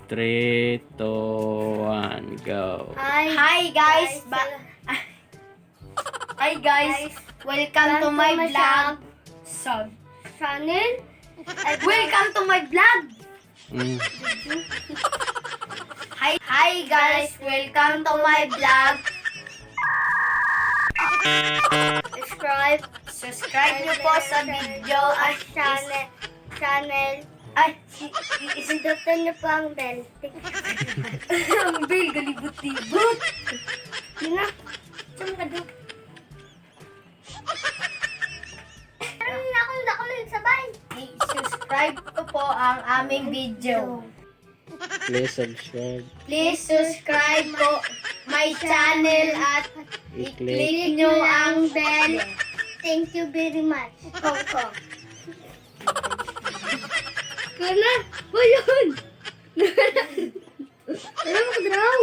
3, 2, 1, go. Hi guys. Hi guys. Welcome to my vlog. Channel. Welcome to my vlog. Mm. Hi guys. Welcome to my vlog. Subscribe niyo po sa video at channel. Ay, pindutin niyo po ang bell. Ang bell, galibot-libot. Yun na. Saan ka doon? Parang na ako nagsabay. I-subscribe ko po ang aming video. Please subscribe. Please subscribe po my channel at I-click. i-click nyo ang bell. Thank you very much. Koko. Kana? O yun! Ano mo draw?